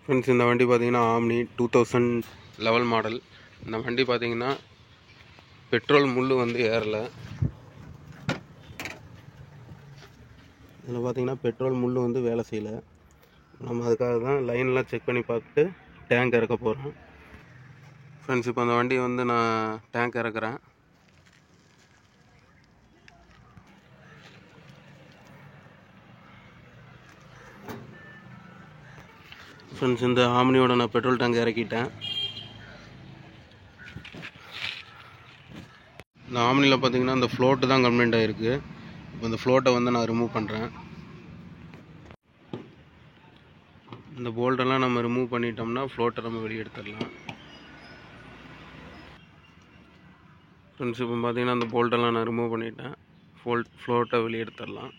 Friends, இந்த வண்டி பார்த்தீங்கன்னா ஆம்னி 2011 மாடல். இந்த வண்டி பார்த்தீங்கன்னா பெட்ரோல் முள் வந்து ஏறலை. இதில் பார்த்தீங்கன்னா பெட்ரோல் முள் வந்து வேலை செய்யலை. நம்ம அதுக்காக தான் லைன்லாம் செக் பண்ணி பார்த்துட்டு டேங்க் இறக்க போகிறோம். ஃப்ரெண்ட்ஸ், இப்போ அந்த வண்டியை வந்து நான் டேங்க் இறக்குறேன். ஃப்ரெண்ட்ஸ், இந்த ஆம்னியோட நான் பெட்ரோல் டேங்க் இறக்கிட்டேன். இந்த ஆம்னியில் பார்த்தீங்கன்னா இந்த ஃப்ளோட்டு தான் கம்ப்ளைண்ட் ஆகிருக்கு. இப்போ இந்த ஃப்ளோட்டை வந்து நான் ரிமூவ் பண்ணுறேன். இந்த போல்ட்டெல்லாம் நம்ம ரிமூவ் பண்ணிட்டோம்னா ஃப்ளோட்டை நம்ம வெளியே எடுத்துடலாம். ஃப்ரெண்ட்ஸ், இப்போ பார்த்தீங்கன்னா அந்த போல்ட்டெல்லாம் நான் ரிமூவ் பண்ணிட்டேன். ஃப்ளோட்டை வெளியே எடுத்துடலாம்.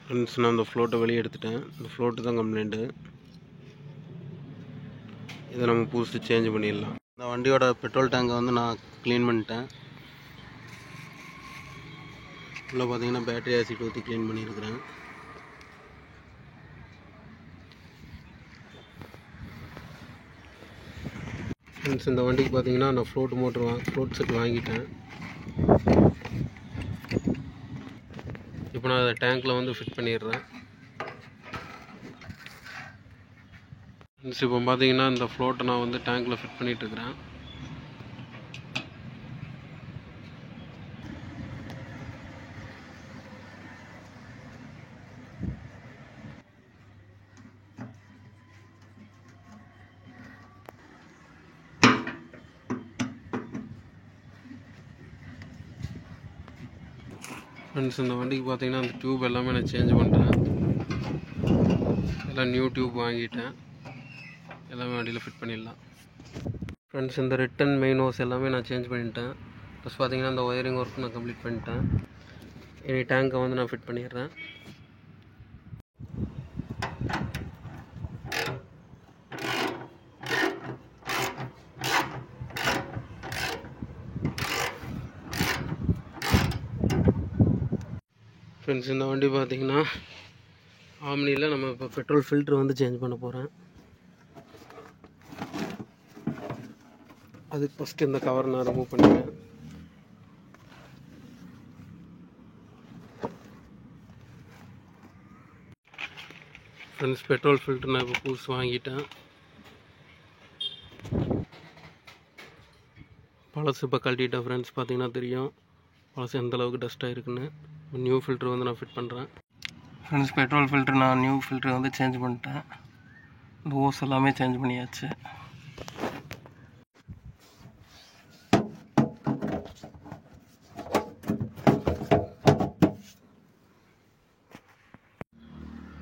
ஃப்ரெண்ட்ஸ், நான் அந்த ஃப்ளோட்டை வெளியே எடுத்துட்டேன். இந்த ஃப்ளோட்டு தான் கம்ப்ளைண்ட்டு. இதை நம்ம புதுசு சேஞ்ச் பண்ணிடலாம். இந்த வண்டியோட பெட்ரோல் டேங்கை வந்து நான் க்ளீன் பண்ணிட்டேன். உள்ளே பார்த்தீங்கன்னா பேட்டரி ஆசிட் ஊற்றி க்ளீன் பண்ணியிருக்கிறேன். ஃப்ரெண்ட்ஸ், இந்த வண்டிக்கு பார்த்தீங்கன்னா நான் ஃப்ளோட் செட் வாங்கிட்டேன். இப்போ நான் அதை டேங்க்கில் வந்து ஃபிட் பண்ணிடுறேன். ஃப்ரெண்ட்ஸ், இப்போ பார்த்தீங்கன்னா இந்த ஃப்ளோட்டை நான் வந்து டேங்க்கில் ஃபிட் பண்ணிகிட்ருக்கிறேன். ஃப்ரெண்ட்ஸ், இந்த வண்டிக்கு பார்த்தீங்கன்னா அந்த டியூப் எல்லாமே நான் சேஞ்ச் பண்ணுறேன். எல்லாம் நியூ டியூப் வாங்கிட்டேன். எல்லாமே வண்டியில் ஃபிட் பண்ணிடலாம். ஃப்ரெண்ட்ஸ், இந்த ரிட்டன் மெயின் ஹோஸ் எல்லாமே நான் சேஞ்ச் பண்ணிட்டேன். ப்ளஸ் பார்த்தீங்கன்னா இந்த ஒயரிங் ஒர்க் நான் கம்ப்ளீட் பண்ணிட்டேன். இனி டேங்கை வந்து நான் ஃபிட் பண்ணிடுறேன். ஃப்ரெண்ட்ஸ், இந்த வண்டி பார்த்தீங்கன்னா ஆம்னியில் நம்ம இப்போ பெட்ரோல் ஃபில்ட்ரு வந்து சேஞ்ச் பண்ண போகிறேன். அதுக்கு ஃபஸ்ட்டு இந்த கவர் நான் ரிமூவ் பண்ணிடுறேன். ஃப்ரெண்ட்ஸ், பெட்ரோல் ஃபில்ட்ரு நான் இப்போ புதுசு வாங்கிட்டேன். பழசு இப்போ கழட்டிட்டேன். ஃப்ரெண்ட்ஸ், பார்த்தீங்கன்னா தெரியும் பழசு எந்த அளவுக்கு டஸ்ட்டாக இருக்குன்னு. நியூ ஃபில்ட்ரு வந்து நான் ஃபிட் பண்ணுறேன். ஃப்ரெண்ட்ஸ், பெட்ரோல் ஃபில்ட்ரு நான் நியூ ஃபில்ட்ரு வந்து சேஞ்ச் பண்ணிட்டேன். இந்த ஹோஸ் எல்லாமே சேஞ்ச் பண்ணியாச்சு.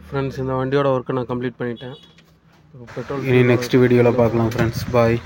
ஃப்ரெண்ட்ஸ், இந்த வண்டியோட ஒர்க்கை நான் கம்ப்ளீட் பண்ணிட்டேன். பெட்ரோல் இனி நெக்ஸ்ட் வீடியோவில் பார்க்கலாம். ஃப்ரெண்ட்ஸ், பாய்.